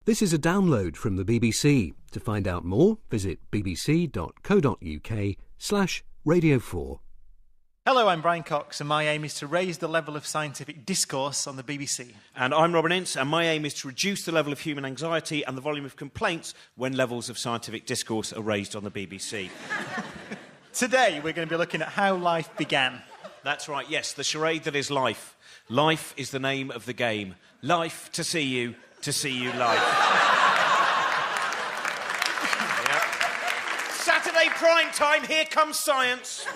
This is a download from the BBC. To find out more, visit bbc.co.uk/Radio 4. Hello, I'm Brian Cox, and my aim is to raise the level of scientific discourse on the BBC. And I'm Robin Ince, and my aim is to reduce the level of human anxiety and the volume of complaints when levels of scientific discourse are raised on the BBC. Today, we're going to be looking at how life began. That's right, yes, the charade that is life. Life is the name of the game. Life to see you life. Yep. Saturday prime time, here comes science.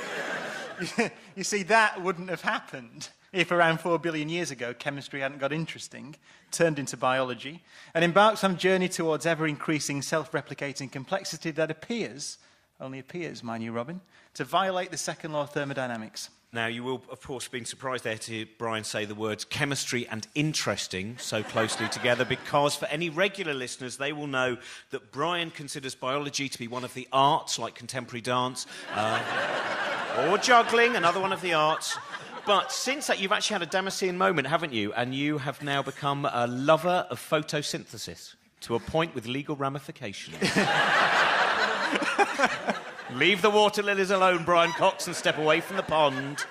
You see, that wouldn't have happened if around 4 billion years ago chemistry hadn't got interesting, turned into biology, and embarked on a journey towards ever-increasing self-replicating complexity that appears, only appears, mind you, Robin, to violate the second law of thermodynamics. Now, you will, of course, have been surprised there to hear Brian say the words chemistry and interesting so closely together, because for any regular listeners, they will know that Brian considers biology to be one of the arts, like contemporary dance, or juggling, another one of the arts. But since that, you've actually had a Damascene moment, haven't you? And you have now become a lover of photosynthesis, to a point with legal ramifications. Leave the water lilies alone, Brian Cox, and step away from the pond.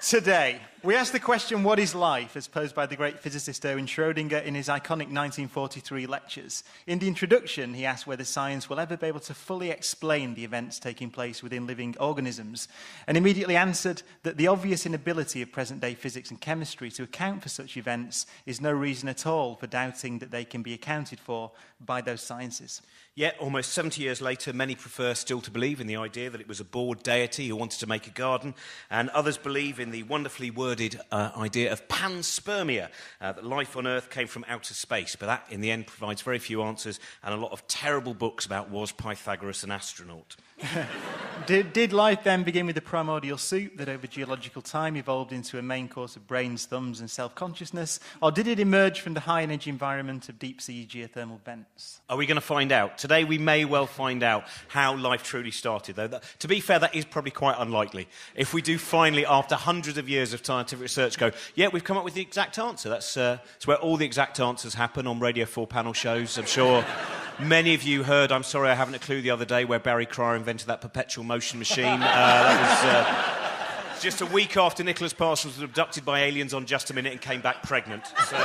Today, we ask the question, what is life, as posed by the great physicist Erwin Schrödinger in his iconic 1943 lectures. In the introduction, he asked whether science will ever be able to fully explain the events taking place within living organisms, and immediately answered that the obvious inability of present-day physics and chemistry to account for such events is no reason at all for doubting that they can be accounted for by those sciences. Yet, almost 70 years later, many prefer still to believe in the idea that it was a bored deity who wanted to make a garden, and others believe in the wonderfully worded idea of panspermia, that life on Earth came from outer space. But that, in the end, provides very few answers and a lot of terrible books about was Pythagoras an astronaut. Did life then begin with the primordial soup that over geological time evolved into a main course of brains, thumbs and self-consciousness? Or did it emerge from the high-energy environment of deep-sea geothermal vents? Are we going to find out? Today we may well find out how life truly started, though. To be fair, that is probably quite unlikely. If we do finally, after hundreds of years of scientific research, go, yeah, we've come up with the exact answer. That's where all the exact answers happen on Radio 4 panel shows. I'm sure many of you heard I'm Sorry I Haven't a Clue the other day, where Barry Cryer invented that perpetual motion machine. That was just a week after Nicholas Parsons was abducted by aliens on Just a Minute and came back pregnant. So,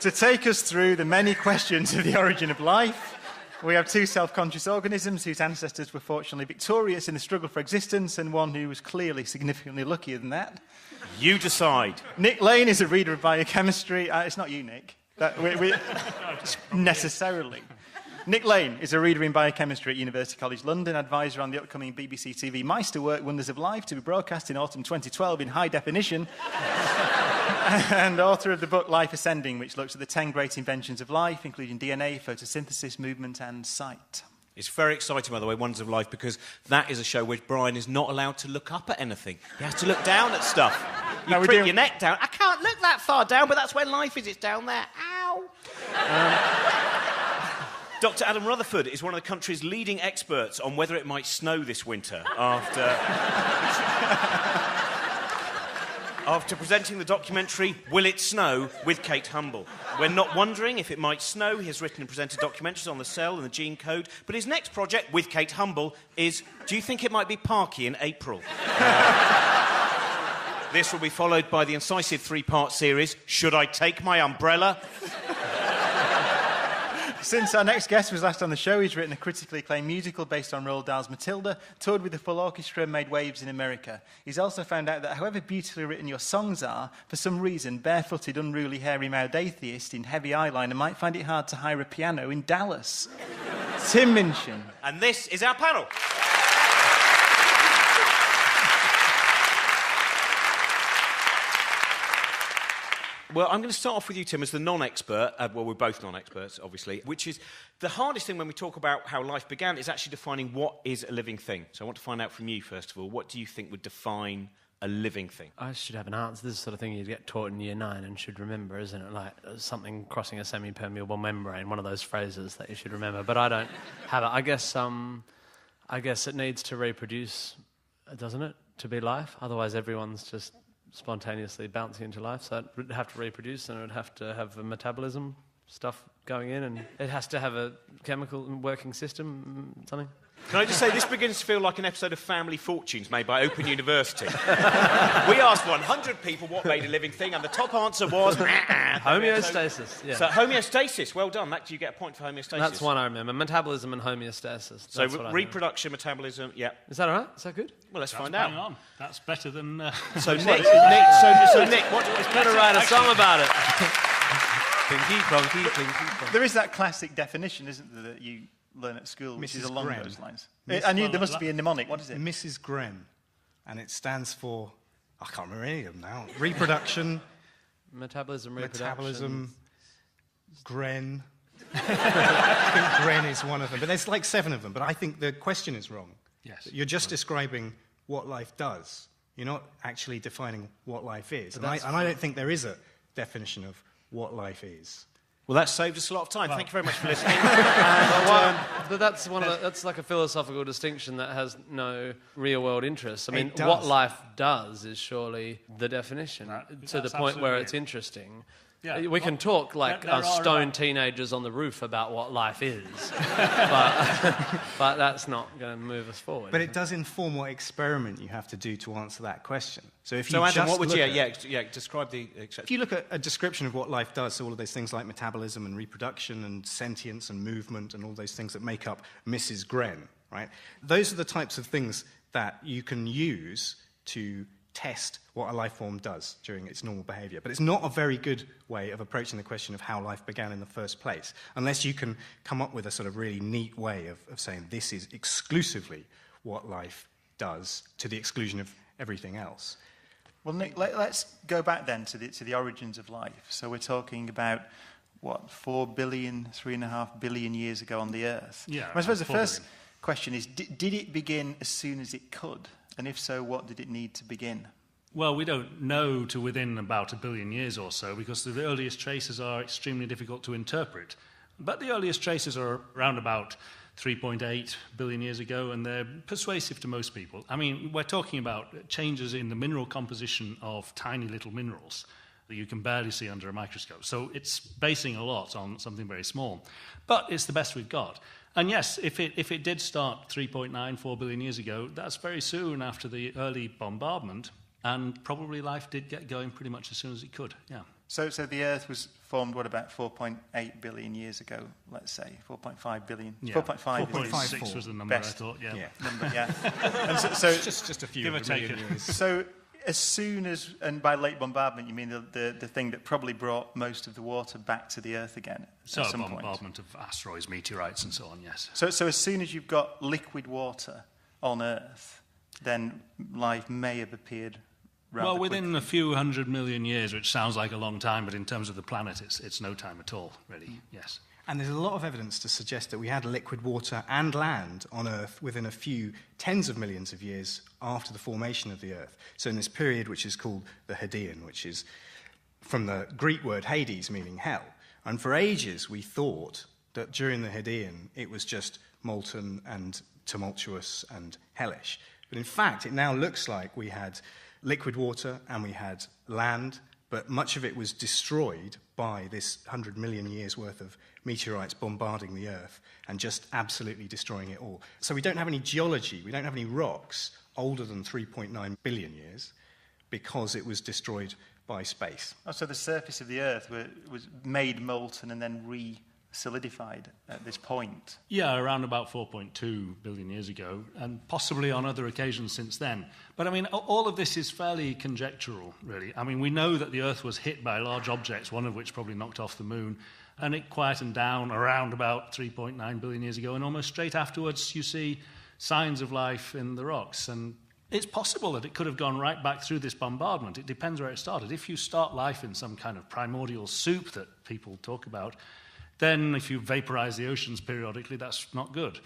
to take us through the many questions of the origin of life, we have two self-conscious organisms whose ancestors were fortunately victorious in the struggle for existence, and one who was clearly significantly luckier than that. You decide. Nick Lane is a reader of biochemistry. It's not you, Nick. Necessarily. Nick Lane is a reader in biochemistry at University College London, advisor on the upcoming BBC TV Meisterwork Wonders of Life, to be broadcast in autumn 2012 in high definition, and author of the book Life Ascending, which looks at the 10 great inventions of life, including DNA, photosynthesis, movement and sight. It's very exciting, by the way, Wonders of Life, because that is a show where Brian is not allowed to look up at anything. He has to look down at stuff. You prick your neck down. I can't look that far down, but that's where life is. It's down there. Ow! Dr. Adam Rutherford is one of the country's leading experts on whether it might snow this winter after presenting the documentary Will It Snow with Kate Humble. We're not wondering if it might snow. He has written and presented documentaries on the cell and the gene code, but his next project with Kate Humble is Do You Think It Might Be Parky in April? This will be followed by the incisive 3-part series Should I Take My Umbrella? Since our next guest was last on the show, he's written a critically acclaimed musical based on Roald Dahl's Matilda, toured with the full orchestra and made waves in America. He's also found out that however beautifully written your songs are, for some reason, barefooted, unruly, hairy-mouthed atheist in heavy eyeliner might find it hard to hire a piano in Dallas. Tim Minchin. And this is our panel. Well, I'm going to start off with you, Tim, as the non-expert. Well, we're both non-experts, obviously, which is the hardest thing when we talk about how life began is actually defining what is a living thing. So I want to find out from you, first of all, what do you think would define a living thing? I should have an answer. This is the sort of thing you'd get taught in Year 9 and should remember, isn't it? Like something crossing a semi-permeable membrane, one of those phrases that you should remember. But I don't have it. I guess it needs to reproduce, doesn't it, to be life? Otherwise everyone's just spontaneously bouncing into life, so it would have to reproduce and it would have to have a metabolism stuff going in, and it has to have a chemical working system, something. Can I just say, this begins to feel like an episode of Family Fortunes made by Open University. We asked 100 people what made a living thing, and the top answer was... Homeostasis, yeah. So homeostasis, well done. You get a point for homeostasis. That's one I remember. Metabolism and homeostasis. So That's reproduction, metabolism, yeah. Is that all right? Is that good? Well, let's find out. Hang on. That's better than... So Nick, Nick, what... It's better write a song about it. Pinky, plonky, pinky, plonky. There is that classic definition, isn't there, that you learn at school, which is Mrs. along Gren. those lines. I knew there must be a mnemonic. What is it? Mrs. Gren, and it stands for, I can't remember any of them now. Reproduction, Metabolism, reproduction. metabolism, Gren. I think Gren is one of them, but there's like 7 of them. But I think the question is wrong. Yes. You're just describing what life does. You're not actually defining what life is. And I don't think there is a definition of what life is. Well, that saved us a lot of time. Thank you very much for listening. But that's like a philosophical distinction that has no real-world interest. I mean, It does. what life does is surely the definition, to the That's point where absolutely it's it. interesting. Yeah. We can talk like there are stone about- teenagers on the roof about what life is, but that's not going to move us forward. But it does inform what experiment you have to do to answer that question. So if you So, Adam, just what would look you... at- describe the... If you look at a description of what life does, so all of those things like metabolism and reproduction and sentience and movement and all those things that make up Mrs. Gren, right? Those are the types of things that you can use to test what a life form does during its normal behaviour. But it's not a very good way of approaching the question of how life began in the first place, unless you can come up with a sort of really neat way of saying this is exclusively what life does to the exclusion of everything else. Well, Nick, let's go back then to the origins of life. So we're talking about, 4 billion, 3.5 billion years ago on the Earth. Yeah, I suppose the 4 first billion. question is, did it begin as soon as it could? And if so, what did it need to begin? Well, we don't know to within about 1 billion years or so, because the earliest traces are extremely difficult to interpret. But the earliest traces are around about 3.8 billion years ago, and they're persuasive to most people. I mean, we're talking about changes in the mineral composition of tiny little minerals that you can barely see under a microscope. So it's basing a lot on something very small. But it's the best we've got. And yes, if it did start 3.94 billion years ago, that's very soon after the early bombardment, and probably life did get going pretty much as soon as it could, yeah. So the Earth was formed, about 4.8 billion years ago, let's say, 4.5 billion. Yeah. 4.5 is 4.6 was the number, best. I thought, yeah. number, yeah. And so Just a few Give or of a million take. years. So as soon as, and by late bombardment, you mean the thing that probably brought most of the water back to the Earth again So at some point? bombardment of asteroids, meteorites, and so on, yes. So as soon as you've got liquid water on Earth, then life may have appeared rather Well, within quickly. a few 100 million years, which sounds like a long time, but in terms of the planet, it's no time at all, really, yes. And there's a lot of evidence to suggest that we had liquid water and land on Earth within a few tens of millions of years after the formation of the Earth. So in this period, which is called the Hadean, which is from the Greek word Hades, meaning hell. And for ages, we thought that during the Hadean, it was just molten and tumultuous and hellish. But in fact, it now looks like we had liquid water and we had land, but much of it was destroyed by this 100 million years worth of meteorites bombarding the Earth and just absolutely destroying it all. So we don't have any geology, we don't have any rocks older than 3.9 billion years because it was destroyed by space. Oh, so the surface of the Earth was made molten and then re-solidified at this point. Yeah, around about 4.2 billion years ago, and possibly on other occasions since then. But I mean, all of this is fairly conjectural, really. I mean, we know that the Earth was hit by large objects, one of which probably knocked off the moon, and it quietened down around about 3.9 billion years ago, and almost straight afterwards you see signs of life in the rocks. And it's possible that it could have gone right back through this bombardment. It depends where it started. If you start life in some kind of primordial soup that people talk about, then if you vaporize the oceans periodically, that's not good.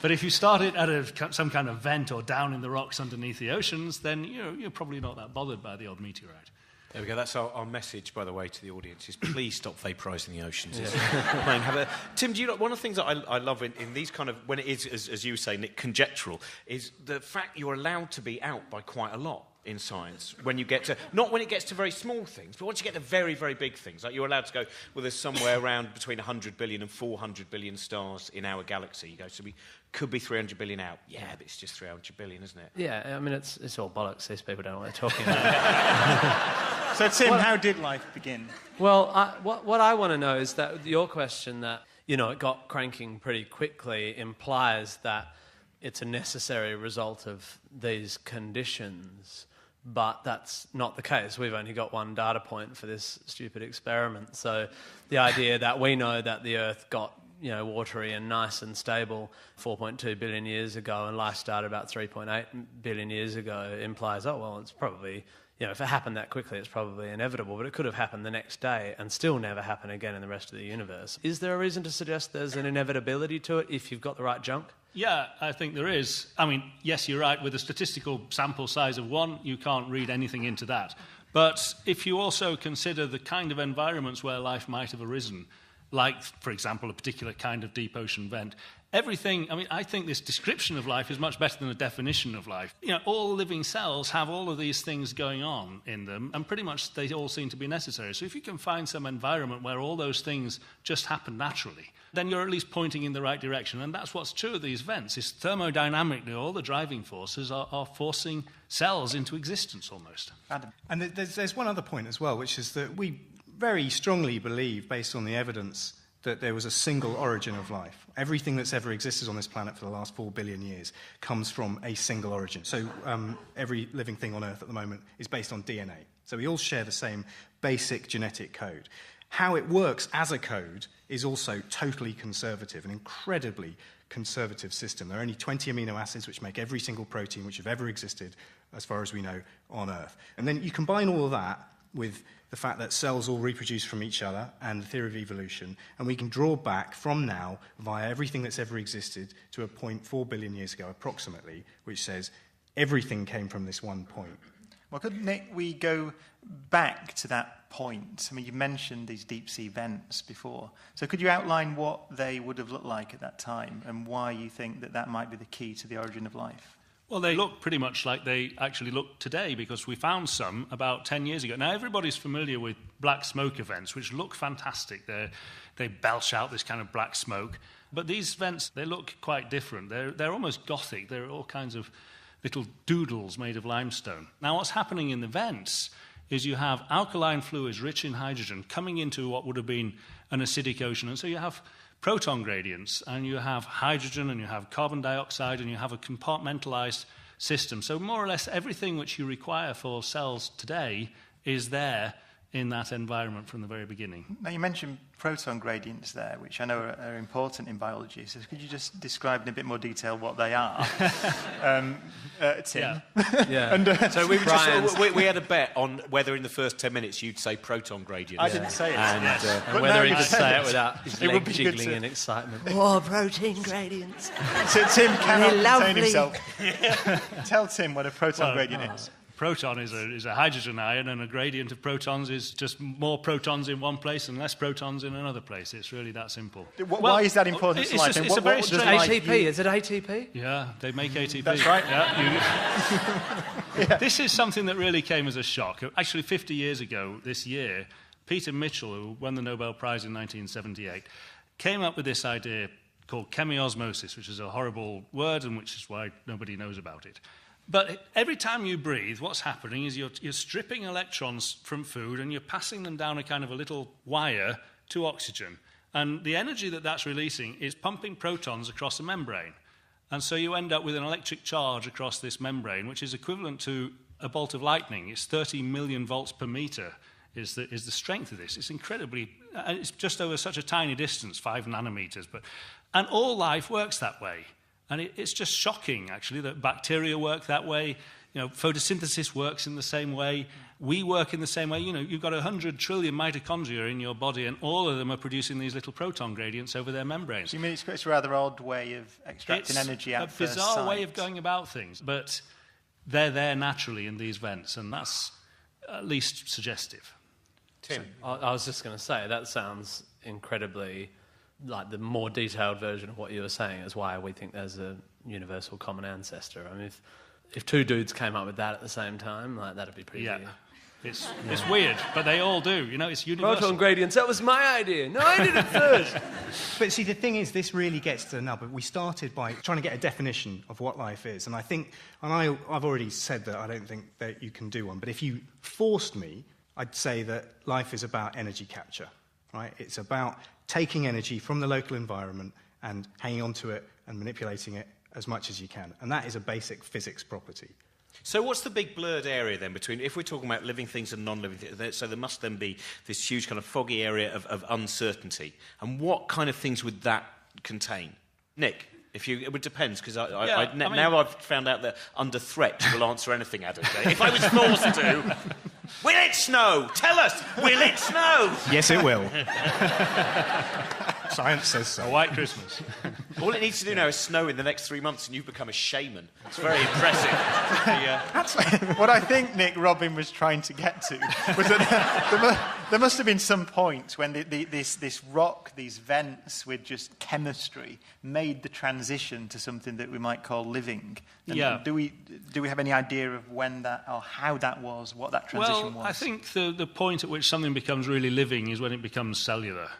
But if you start it at some kind of vent or down in the rocks underneath the oceans, then you're probably not that bothered by the odd meteorite. There we go. That's our message, by the way, to the audience, is please stop vaporising the oceans. Yeah. Tim, do you know, one of the things that I love in these kind of, when it is, as you say, Nick, conjectural, is the fact you're allowed to be out by quite a lot. in science when you get to, not when it gets to very small things, but once you get to very, very big things. Like you're allowed to go, well, there's somewhere around between 100 billion and 400 billion stars in our galaxy. You go, so we could be 300 billion out. Yeah, but it's just 300 billion, isn't it? Yeah, I mean, it's all bollocks. These people don't know what they're talking about. So, Tim, how did life begin? Well, what I want to know is that your question that, it got cranking pretty quickly implies that it's a necessary result of these conditions, but that's not the case. We've only got one data point for this stupid experiment. So the idea that we know that the Earth got, watery and nice and stable 4.2 billion years ago and life started about 3.8 billion years ago implies, it's probably, if it happened that quickly, it's probably inevitable, but it could have happened the next day and still never happen again in the rest of the universe. Is there a reason to suggest there's an inevitability to it if you've got the right junk? Yeah, I think there is. I mean, yes, you're right. With a statistical sample size of 1, you can't read anything into that. But if you also consider the kind of environments where life might have arisen, like, for example, a particular kind of deep ocean vent, everything, I think this description of life is much better than a definition of life. All living cells have all of these things going on in them, and pretty much they all seem to be necessary. So if you can find some environment where all those things just happen naturally, then you're at least pointing in the right direction. And that's what's true of these vents, is thermodynamically all the driving forces are forcing cells into existence almost. Adam. And there's one other point as well, which is that we very strongly believe, based on the evidence, that there was a single origin of life. Everything that's ever existed on this planet for the last 4 billion years comes from a single origin. So every living thing on Earth at the moment is based on DNA. So we all share the same basic genetic code. How it works as a code is also totally conservative, an incredibly conservative system. There are only 20 amino acids which make every single protein which have ever existed, as far as we know, on Earth. And then you combine all of that with the fact that cells all reproduce from each other and the theory of evolution, and we can draw back from now via everything that's ever existed to a point 4 billion years ago approximately, which says everything came from this one point. Well, couldn't we go back to that point? You mentioned these deep-sea vents before. So could you outline what they would have looked like at that time and why you think that might be the key to the origin of life? Well, they look pretty much like they actually look today, because we found some about 10 years ago. Now, everybody's familiar with black smoke events, which look fantastic. They belch out this kind of black smoke. But these vents, they look quite different. They're almost Gothic. They're all kinds of little doodles made of limestone. Now, what's happening in the vents is you have alkaline fluids rich in hydrogen coming into what would have been an acidic ocean. And so you have proton gradients, and you have hydrogen, and you have carbon dioxide, and you have a compartmentalized system. So more or less everything which you require for cells today is there in that environment from the very beginning. Now, you mentioned proton gradients there, which I know are important in biology. So could you just describe in a bit more detail what they are? Tim? Yeah. So we had a bet on whether in the first 10 minutes you'd say proton gradient. I didn't say it. And whether he could say it without his leg jiggling in excitement. Oh, protein gradients. So Tim cannot contain Lovely. himself. Tell Tim what a proton gradient is. Proton is a hydrogen ion, and a gradient of protons is just more protons in one place and less protons in another place. It's really that simple. Why is that important to life? It's a very strange... ATP, is it ATP? Yeah, they make ATP. That's right. Yeah, This is something that really came as a shock. Actually, 50 years ago this year, Peter Mitchell, who won the Nobel Prize in 1978, came up with this idea called chemiosmosis, which is a horrible word and which is why nobody knows about it. But every time you breathe, what's happening is you're stripping electrons from food and you're passing them down a kind of a little wire to oxygen. And the energy that's releasing is pumping protons across a membrane. And so you end up with an electric charge across this membrane, which is equivalent to a bolt of lightning. It's 30 million volts per meter is the strength of this. It's incredibly... It's just over such a tiny distance, 5 nanometers. And all life works that way. And it's just shocking, actually, that bacteria work that way. Photosynthesis works in the same way. We work in the same way. You've got 100 trillion mitochondria in your body, and all of them are producing these little proton gradients over their membranes. So you mean it's a rather odd way of extracting energy at first sight? It's a bizarre way of going about things, but they're there naturally in these vents, and that's at least suggestive. Tim? I was just going to say, that sounds incredibly... like the more detailed version of what you were saying is why we think there's a universal common ancestor. if two dudes came up with that at the same time, like, that'd be pretty Yeah. weird. It's weird, but they all do. You know, it's universal. Proton gradients, that was my idea. No, I did it first. But see, the thing is, this really gets to the nub. We started by trying to get a definition of what life is. And I think, I've already said that I don't think that you can do one. But if you forced me, I'd say that life is about energy capture, right? It's about taking energy from the local environment and hanging on to it and manipulating it as much as you can. And that is a basic physics property. So what's the big blurred area then between, if we're talking about living things and non-living things, so there must then be this huge kind of foggy area of uncertainty. And what kind of things would that contain? Nick, it depends, because now I've found out that under threat you will answer anything, Adam. If I was forced to, will it snow? Tell us, will it snow? Yes, it will. Science says so. A white Christmas. All it needs to do now is snow in the next 3 months and you've become a shaman. It's very impressive. What I think Nick Robin was trying to get to was that there must have been some point when this rock, these vents with just chemistry, made the transition to something that we might call living. And yeah. Do we have any idea of when that, or how that was, what that transition was? Well, I think the point at which something becomes really living is when it becomes cellular.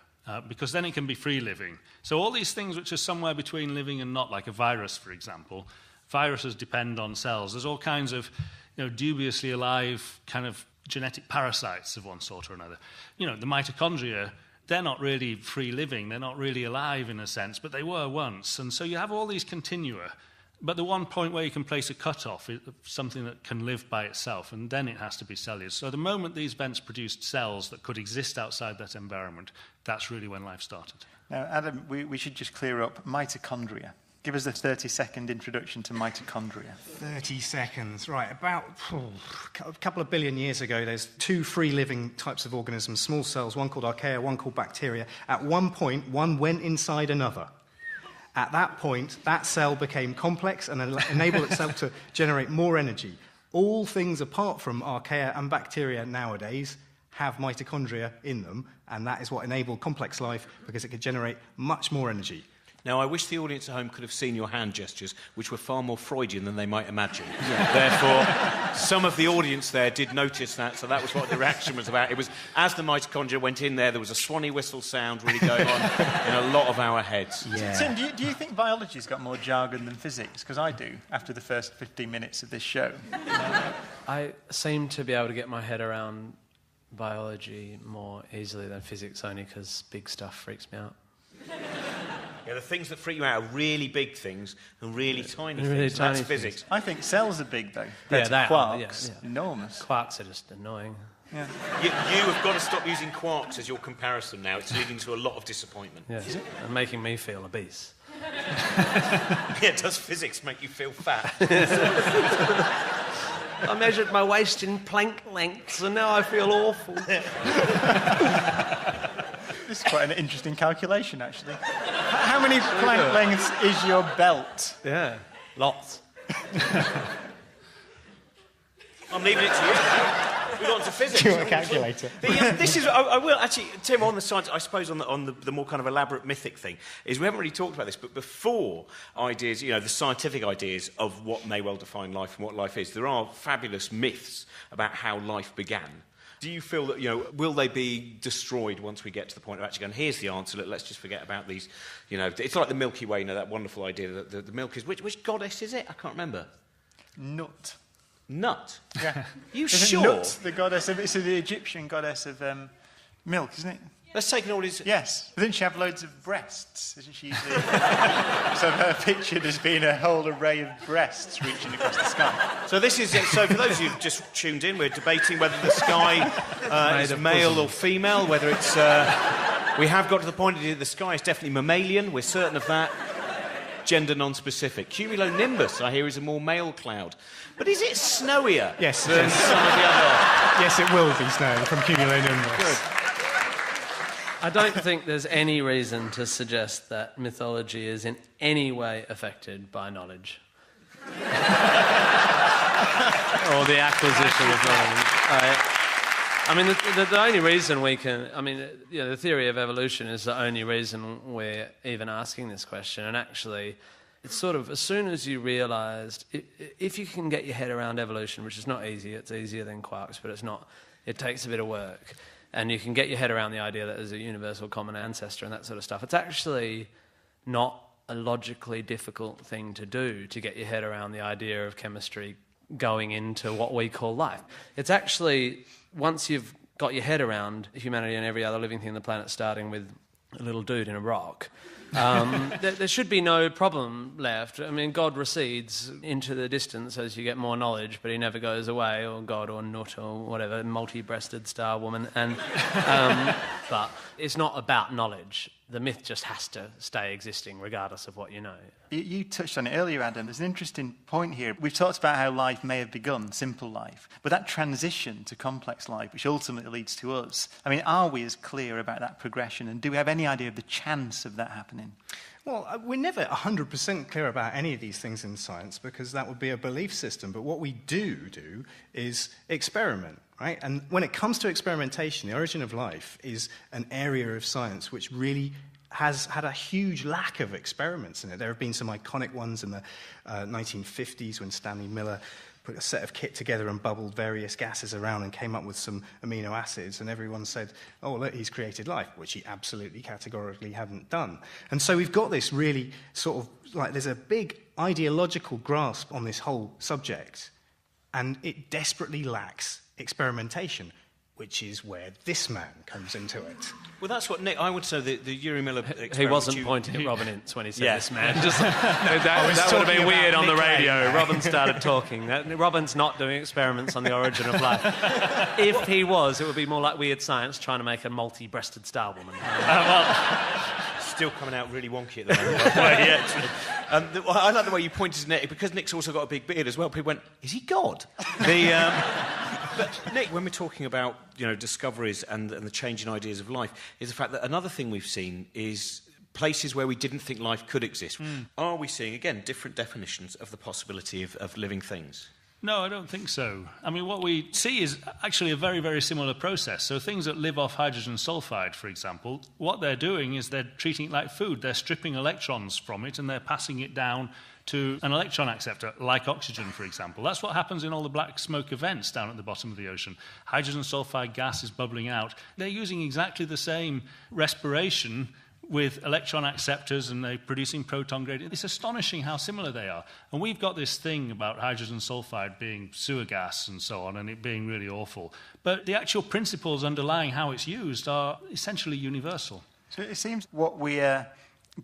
Because then it can be free living. So all these things which are somewhere between living and not, like a virus, for example, viruses depend on cells. There's all kinds of, dubiously alive kind of genetic parasites of one sort or another. The mitochondria, they're not really free living, they're not really alive in a sense, but they were once. And so you have all these continua. But the one point where you can place a cutoff is something that can live by itself, and then it has to be cellular. So the moment these vents produced cells that could exist outside that environment, that's really when life started. Now, Adam, we should just clear up mitochondria. Give us a 30-second introduction to mitochondria. 30 seconds, right. About a couple of billion years ago, there's two free-living types of organisms, small cells, one called archaea, one called bacteria. At one point, one went inside another. At that point, that cell became complex and enabled itself to generate more energy. All things apart from archaea and bacteria nowadays have mitochondria in them, and that is what enabled complex life, because it could generate much more energy. Now, I wish the audience at home could have seen your hand gestures, which were far more Freudian than they might imagine. Yeah. Therefore, some of the audience there did notice that, so that was what the reaction was about. It was, as the mitochondria went in there was a swanny whistle sound really going on in a lot of our heads. Yeah. Tim, do you think biology's got more jargon than physics? Because I do, after the first 15 minutes of this show. I seem to be able to get my head around biology more easily than physics, only because big stuff freaks me out. Yeah, the things that freak you out are really big things and really tiny really things. Tiny That's physics. Things. I think cells are big, though. Yeah, they quarks, are. Yeah. Enormous. Quarks are just annoying. Yeah. You have got to stop using quarks as your comparison now. It's leading to a lot of disappointment. Yeah, and making me feel obese. Yeah, does physics make you feel fat? I measured my waist in plank lengths and now I feel awful. This is quite an interesting calculation, actually. How many plank lengths is your belt? Yeah, lots. I'm leaving it to you. We've gone to physics. Do you want a calculator? This is, I will actually, Tim, on the science, I suppose on the more kind of elaborate mythic thing, is we haven't really talked about this, but before ideas, the scientific ideas of what may well define life and what life is, there are fabulous myths about how life began. Do you feel that, will they be destroyed once we get to the point of actually going, here's the answer, let's just forget about these, it's like the Milky Way, that wonderful idea that the milk is, which goddess is it? I can't remember. Nut. Nut? Yeah. You Isn't sure? Nut the goddess of, it's the Egyptian goddess of milk, isn't it? Let's take an audience. Yes. Doesn't she have loads of breasts? Isn't she usually... So her pictured as being a whole array of breasts reaching across the sky. So this is... So for those of you who've just tuned in, we're debating whether the sky is male or female, whether it's... we have got to the point that the sky is definitely mammalian. We're certain of that. Gender non-specific. Cumulonimbus, I hear, is a more male cloud. But is it snowier than some of the other... Yes, it will be snowing from cumulonimbus. Good. I don't think there's any reason to suggest that mythology is in any way affected by knowledge. Or the acquisition of knowledge. I mean, the only reason we can... I mean, the theory of evolution is the only reason we're even asking this question. And actually, It's sort of, as soon as you realised, if you can get your head around evolution, which is not easy, it's easier than quarks, but it's not, it takes a bit of work, and you can get your head around the idea that there's a universal common ancestor and that sort of stuff, it's actually not a logically difficult thing to do, to get your head around the idea of chemistry going into what we call life. It's actually, once you've got your head around humanity and every other living thing on the planet, starting with a little dude in a rock, there should be no problem left. I mean, God recedes into the distance as you get more knowledge, but he never goes away, or God, or Nut, or whatever, multi-breasted star woman. And but it's not about knowledge. The myth just has to stay existing regardless of what you know. You touched on it earlier, Adam. There's an interesting point here. We've talked about how life may have begun, simple life, but that transition to complex life, which ultimately leads to us, I mean, are we as clear about that progression, and do we have any idea of the chance of that happening? Well, we're never 100% clear about any of these things in science, because that would be a belief system. But what we do is experiment, right? And when it comes to experimentation, the origin of life is an area of science which really has had a huge lack of experiments in it. There have been some iconic ones in the 1950s when Stanley Miller put a set of kit together and bubbled various gases around and came up with some amino acids, and everyone said, oh, look, he's created life, which he absolutely categorically hadn't done. And so we've got this really sort of, like, there's a big ideological grasp on this whole subject, and it desperately lacks experimentation, which is where this man comes into it. Well, that's what Nick, I would say the Yuri Miller experiment. He wasn't pointing at Robin Ince when he said this man. Just, that would have been weird on the radio. Cave. Robin started talking. Robin's not doing experiments on the origin of life. If he was, it would be more like Weird Science trying to make a multi-breasted star woman. Still coming out really wonky at the moment. By the way, yeah, I like the way you pointed to Nick, because Nick's also got a big beard as well. People went, is he God? But Nick, when we're talking about, you know, discoveries and the changing ideas of life, is the fact that another thing we've seen is places where we didn't think life could exist. Are we seeing, again, different definitions of the possibility of living things? No, I don't think so. I mean, what we see is actually a very, very similar process. So things that live off hydrogen sulfide, for example, what they're doing is they're treating it like food. They're stripping electrons from it and they're passing it down to an electron acceptor, like oxygen, for example. That's what happens in all the black smoke events down at the bottom of the ocean. Hydrogen sulfide gas is bubbling out. They're using exactly the same respiration with electron acceptors, and they're producing proton gradients. It's astonishing how similar they are. And we've got this thing about hydrogen sulfide being sewer gas and so on, and it being really awful. But the actual principles underlying how it's used are essentially universal. So it seems what we're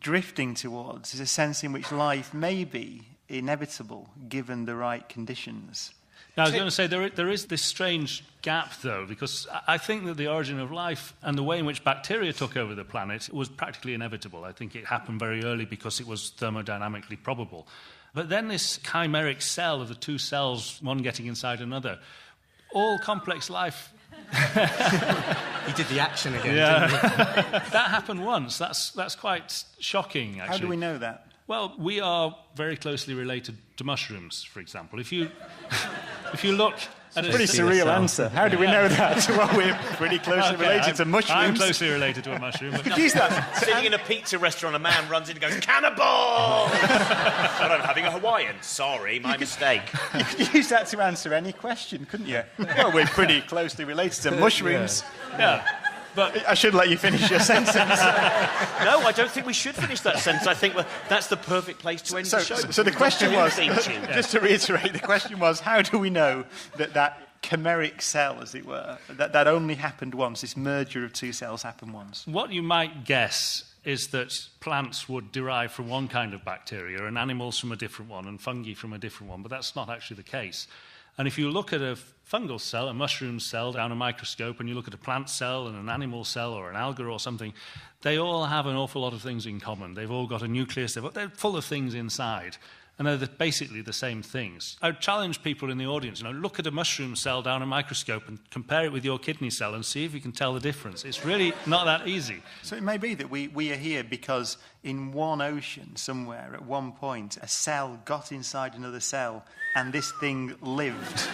drifting towards is a sense in which life may be inevitable given the right conditions. Now, I was going to say, there is this strange gap, though, because I think that the origin of life and the way in which bacteria took over the planet was practically inevitable. I think it happened very early because it was thermodynamically probable. But then this chimeric cell of the two cells, one getting inside another, all complex life... He did the action again, yeah. didn't he? That happened once. That's quite shocking, actually. How do we know that? Well, we are very closely related to mushrooms, for example. If you look at a Pretty surreal answer. How do we know that? Well, we're pretty closely related to mushrooms. I'm closely related to a mushroom. But Use that. Sitting in a pizza restaurant, a man runs in and goes, "Cannibal!" But I'm having a Hawaiian. Sorry, my mistake. You could use that to answer any question, couldn't you? Well, we're pretty closely related to mushrooms. Yeah. But I should let you finish your sentence. No, I don't think we should finish that sentence. I think that's the perfect place to end the show. So the question was, Theme tune. just to reiterate, the question was, how do we know that chimeric cell, as it were, that only happened once, this merger of two cells happened once? what you might guess is that plants would derive from one kind of bacteria and animals from a different one and fungi from a different one, but that's not actually the case. And if you look at a fungal cell, a mushroom cell down a microscope, and you look at a plant cell and an animal cell or an alga or something, they all have an awful lot of things in common. They've all got a nucleus. They're full of things inside. And they're basically the same things. I would challenge people in the audience, look at a mushroom cell down a microscope and compare it with your kidney cell and see if you can tell the difference. It's really not that easy. So it may be that we are here because in one ocean somewhere at one point a cell got inside another cell and this thing lived.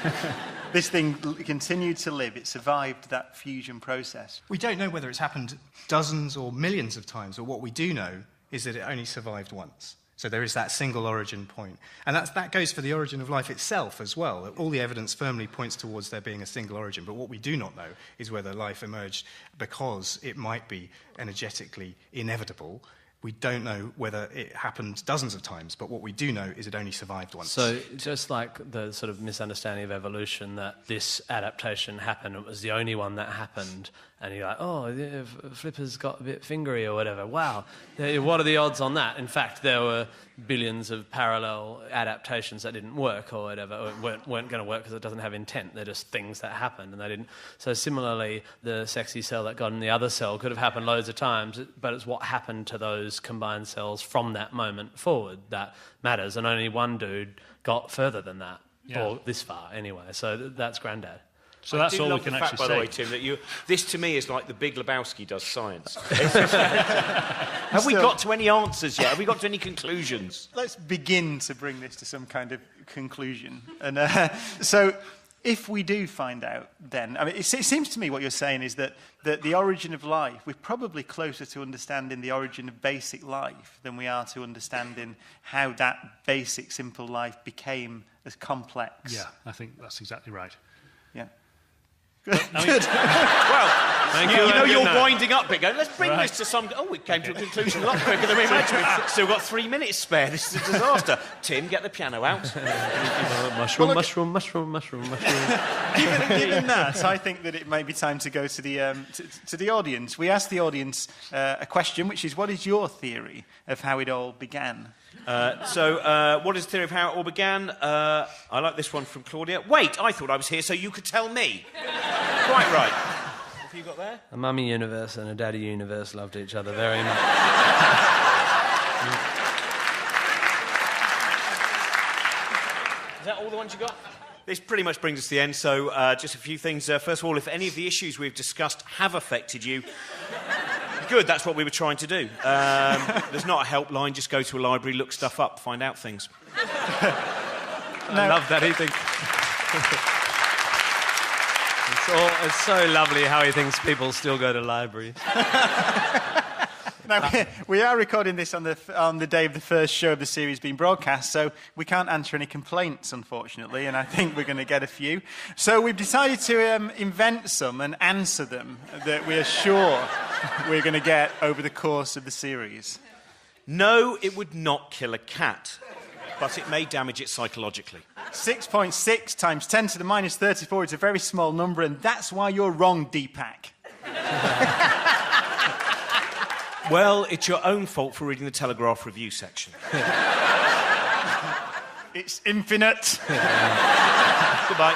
This thing continued to live. It survived that fusion process. We don't know whether it's happened dozens or millions of times, or what we do know is that it only survived once. So there is that single origin point. And that goes for the origin of life itself as well. All the evidence firmly points towards there being a single origin, but what we do not know is whether life emerged because it might be energetically inevitable. We don't know whether it happened dozens of times, but what we do know is it only survived once. So just like the sort of misunderstanding of evolution that this adaptation happened, it was the only one that happened, and you're like, oh, yeah, Flipper's got a bit fingery or whatever. Wow, what are the odds on that? In fact, there were billions of parallel adaptations that didn't work or whatever, or weren't going to work because it doesn't have intent. They're just things that happened, and they didn't. So similarly, the sexy cell that got in the other cell could have happened loads of times, but it's what happened to those combined cells from that moment forward that matters, and only one dude got further than that, or this far anyway. So that's Grandad. So that's all we can actually say. By the way, Tim, that this to me is like the Big Lebowski does science. Have we got to any answers yet? Have we got to any conclusions? Let's begin to bring this to some kind of conclusion. And so, if we do find out, then I mean, it seems to me what you're saying is that the origin of life, we're probably closer to understanding the origin of basic life than we are to understanding how that basic, simple life became as complex. Yeah, I think that's exactly right. Yeah. I mean, well, you know you're winding up, big. Let's bring this to some... Oh, we came to a conclusion a lot quicker than we imagined. We've still got 3 minutes spare. This is a disaster. Tim, get the piano out. Mushroom. Given that, I think that it may be time to go to the audience. We asked the audience a question, which is, what is your theory of how it all began? What is the theory of how it all began? I like this one from Claudia. Wait, I thought I was here so you could tell me. Quite right. What have you got there? A mummy universe and a daddy universe loved each other very much. Is that all the ones you got? This pretty much brings us to the end, so just a few things. First of all, if any of the issues we've discussed have affected you, good, that's what we were trying to do. There's not a helpline, just go to a library, look stuff up, find out things. I love that he thinks... It's so lovely how he thinks people still go to libraries. Now, we are recording this on the day of the first show of the series being broadcast, so we can't answer any complaints, unfortunately, and I think we're going to get a few. So we've decided to invent some and answer them that we are sure we're going to get over the course of the series. No, it would not kill a cat, but it may damage it psychologically. 6.6 times 10 to the minus 34 is a very small number, and that's why you're wrong, Deepak. Well, it's your own fault for reading the Telegraph review section. It's infinite. Goodbye.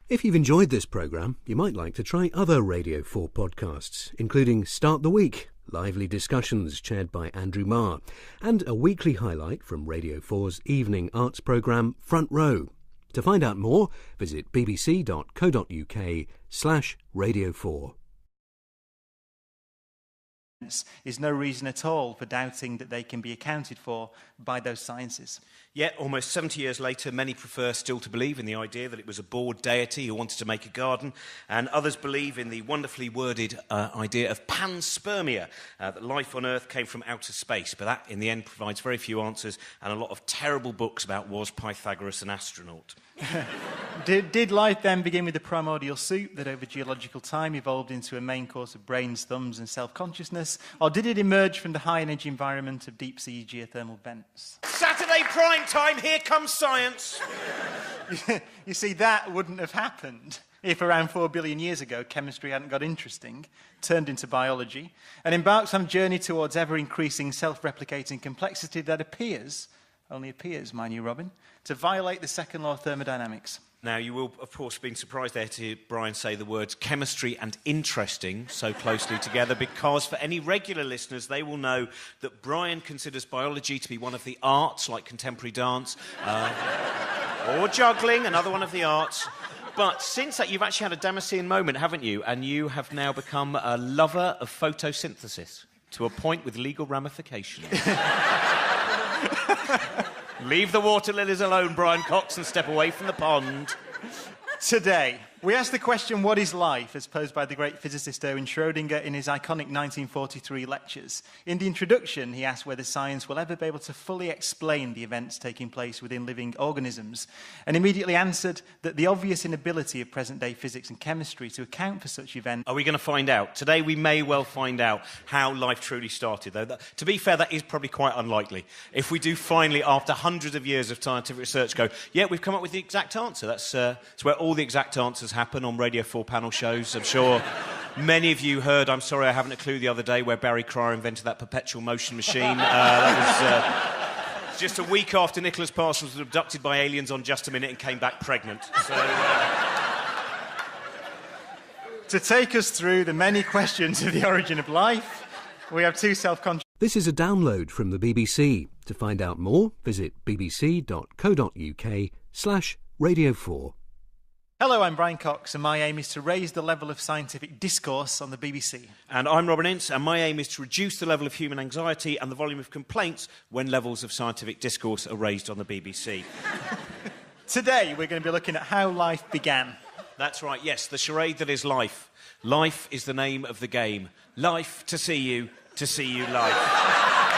If you've enjoyed this programme, you might like to try other Radio 4 podcasts, including Start the Week, lively discussions chaired by Andrew Marr, and a weekly highlight from Radio 4's evening arts programme Front Row. To find out more, visit bbc.co.uk/Radio 4. Is no reason at all for doubting that they can be accounted for by those sciences. Yet, almost 70 years later, many prefer still to believe in the idea that it was a bored deity who wanted to make a garden, and others believe in the wonderfully worded idea of panspermia, that life on Earth came from outer space, but that, in the end, provides very few answers and a lot of terrible books about was Pythagoras an astronaut. Did life then begin with the primordial soup that over geological time evolved into a main course of brains, thumbs and self-consciousness? Or did it emerge from the high-energy environment of deep-sea geothermal vents? Saturday prime time, here comes science! You see, that wouldn't have happened if around 4 billion years ago chemistry hadn't got interesting, turned into biology, and embarked on a journey towards ever-increasing self-replicating complexity that appears, only appears, mind you, Robin, to violate the second law of thermodynamics. Now, you will, of course, have been surprised there to hear Brian say the words chemistry and interesting so closely together, because for any regular listeners, they will know that Brian considers biology to be one of the arts, like contemporary dance, or juggling, another one of the arts. But since that, you've actually had a Damascene moment, haven't you? And you have now become a lover of photosynthesis, to a point with legal ramifications. Leave the water lilies alone, Brian Cox, and step away from the pond. Today, We asked the question, what is life, as posed by the great physicist Erwin Schrödinger in his iconic 1943 lectures. In the introduction, he asked whether science will ever be able to fully explain the events taking place within living organisms, and immediately answered that the obvious inability of present-day physics and chemistry to account for such events... Are we going to find out? Today we may well find out how life truly started, though. To be fair, that is probably quite unlikely. If we do finally, after hundreds of years of scientific research, go, yeah, we've come up with the exact answer. That's where all the exact answers happen on Radio 4 panel shows. I'm sure many of you heard I'm Sorry I Haven't a Clue the other day, where Barry Cryer invented that perpetual motion machine. That was just a week after Nicholas Parsons was abducted by aliens on Just a Minute and came back pregnant. So, To take us through the many questions of the origin of life, we have two self-conscious... This is a download from the BBC. To find out more, visit bbc.co.uk/Radio 4. Hello, I'm Brian Cox, and my aim is to raise the level of scientific discourse on the BBC. And I'm Robin Ince, and my aim is to reduce the level of human anxiety and the volume of complaints when levels of scientific discourse are raised on the BBC. Today, we're going to be looking at how life began. That's right, yes, the charade that is life. Life is the name of the game. Life to see you life.